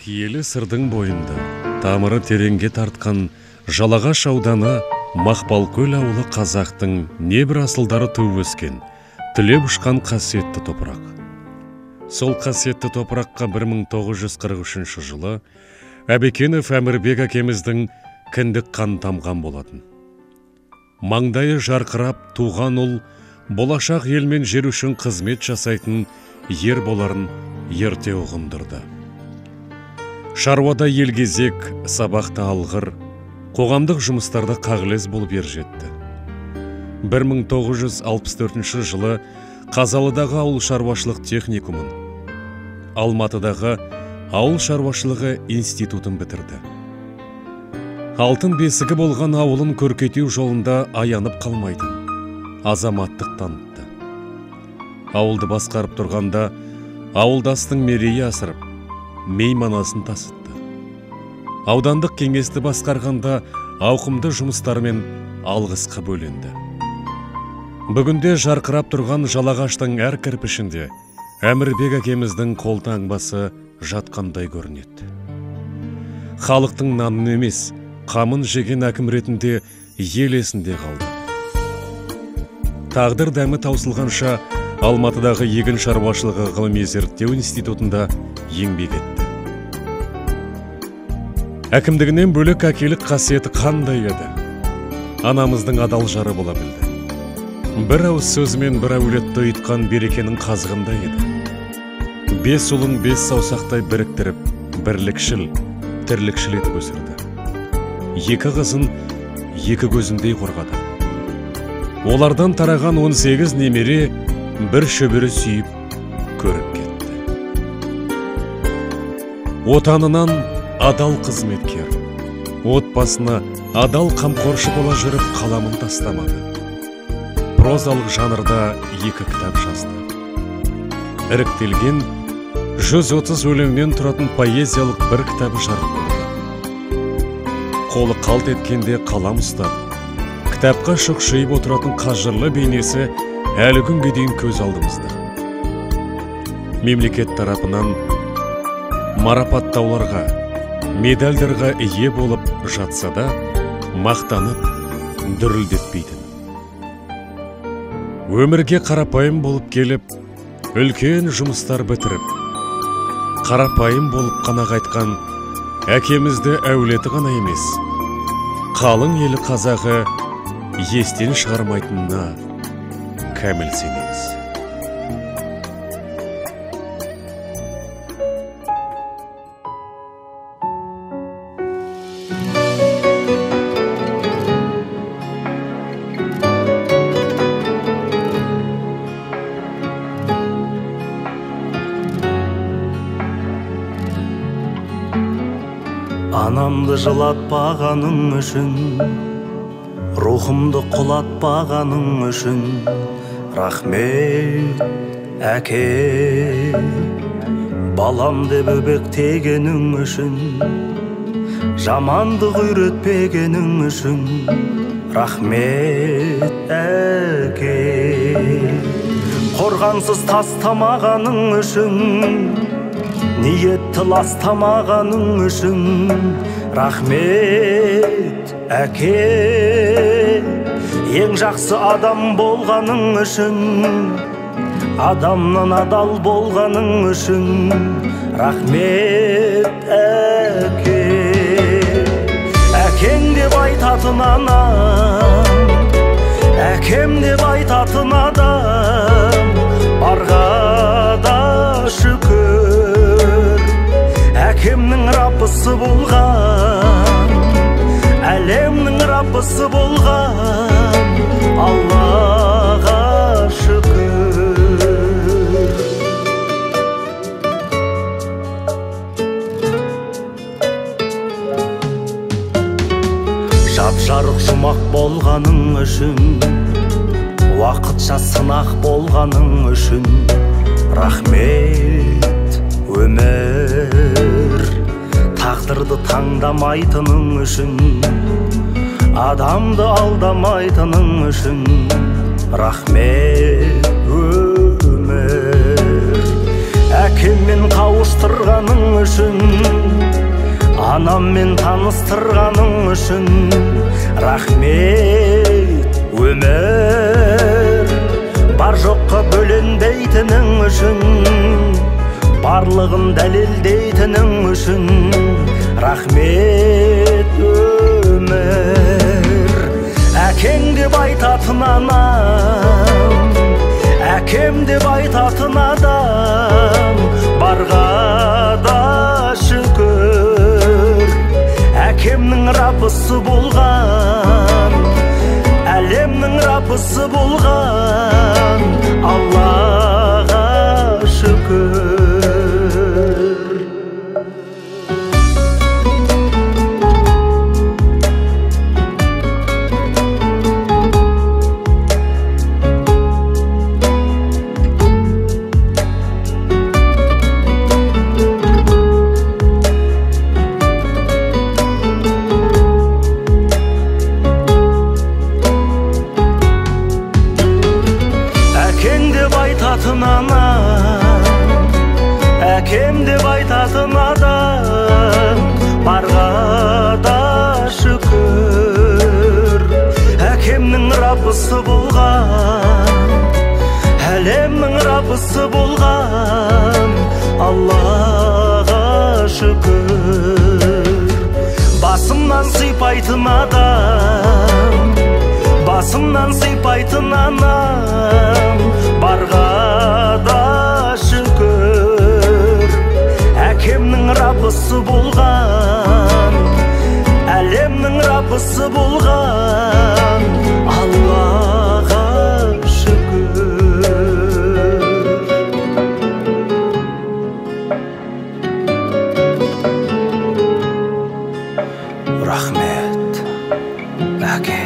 Киелі сырдың бойында, тамыры тереңге тартқан Жалағаш ауданы Мақпалкөл ауылы қазақтың небір асылдары туып өскен, түлеп ұшқан қасиетті топырақ. Сол қасиетті топыраққа 1943 жылы Әбекенов Әмірбек әкеміздің кіндік қан тамған болатын. Маңдайы жарқырап туған ұл болашақ елмен жер үшін қызмет жасайтын ер боларын ерте ұғындырды. Шаруада елгезек, сабақта алғыр, қоғамдық жұмыстарда қағылез болып ержетті. 1964 жылы Қазалыдағы ауыл шаруашылық техникумын, Алматыдағы ауыл шаруашылығы институтын бітірді. Алтын бесігі болған ауылын көркейту жолында аянып қалмайтын, азаматтық танытты. Ауылды басқарып тұрғанда ауылдастың мерейі асырып, мейманасын тасытты. Аудандық кеңесті басқарғанда ауқымды жұмыстармен алғысқа бөленді. Бүгінде жарқырап тұрған Жалағаштың әр кірпішінде Әмірбек әкеміздің қолтаңбасы жатқандай көрінеді. Халықтың нанын емес, қамын жеген әкім ретінде ел есінде қалды. Тағдыр дәмі таусылғанша Алматыдағы егін шаруашылығы ғылыми зерттеу институтында еңбек етті. Әкімдігінен бөлек әкелік қасиеті қандай еді? Анамыздың адал жары бола білді. Бір ауыз сөзімен бір әулетті ұйытқан берекенің қазығында еді. 5 ұлын 5 саусақтай біріктіріп, бірлікшіл, тірлікшіл етіп өсірді. 2 қызын 2 көзіндей қорғады. Олардан тараған 18 немере бір шөбері сүйіп көріп кетті. Отанынан адал қызметкер, отбасына адал қамқоршы бола жүріп қаламын тастамады. Прозалық жанрда 2 кітап жазды. Іріктелген 130 өлеңнен тұратын поэзиялық бір кітабы жарық болды. Қолы қалт еткенде қалам ұстап, кітапқа шұқшиып отыратын қажырлы бейнесі әлі күнге дейін көз алдымызда. Мемлекет тарапынан марапаттауларға, медальдарға ие болып жатса да, мақтанып, дүрілдетпейтін. Өмірге қарапайым болып келіп, үлкен жұмыстар бітіріп, қарапайым болып қана қайтқан әкемізді әулеті ғана емес, қалың елі қазағы естен шығармайтынына кәміл сенеміз. Анамды жылатпағаның үшін, рухымды құлатпағаның үшін, рахмет әке. Балам деп өбектегенің үшін, жамандық үйретпегенің үшін, рахмет әке. Қорғансыз тастамағаның үшін, ниетті ластамағаның үшін, рахмет әке. Ең жақсы адам болғаның үшін, адамнан адал болғаның үшін, рахмет әке. Әкең деп айтатын анам, әкем деп айтатын адам, барға да шүкір. Әкемнің раббысы болған, әлемнің раббысы болған, Аллаға шүкір. Жап-жарық жұмақ болғаның үшін, уақытша сынақ болғаның үшін, рахмет өмір. Тағдырды таңдамайтының үшін, адамды алдамайтының үшін, рахмет өмір. Әкеммен қауыштырғаның үшін, анаммен таныстырғаның үшін рахмет. Өмір бар жоққа бөленбейтінің үшін, барлығын дәлелдейтінің үшін рахмет. Өмір әкең деп айтатын анам, әкем деп айтатын адам барға да шүкір. Әкемнің раббысы болған, әлемнің раббысы болған Аллаға шүкір. Анам, әкем деп айтатын адам барға да шүкір. Әкемнің раббысы болған, әлемнің раббысы болған Аллаға шүкір. Басымнан сипайтын адам, басымнан сипайтын анам барға да шүкір. Әкемнің раббысы болған, әлемнің раббысы болған Аллаға шүкір. Рахмет, әке.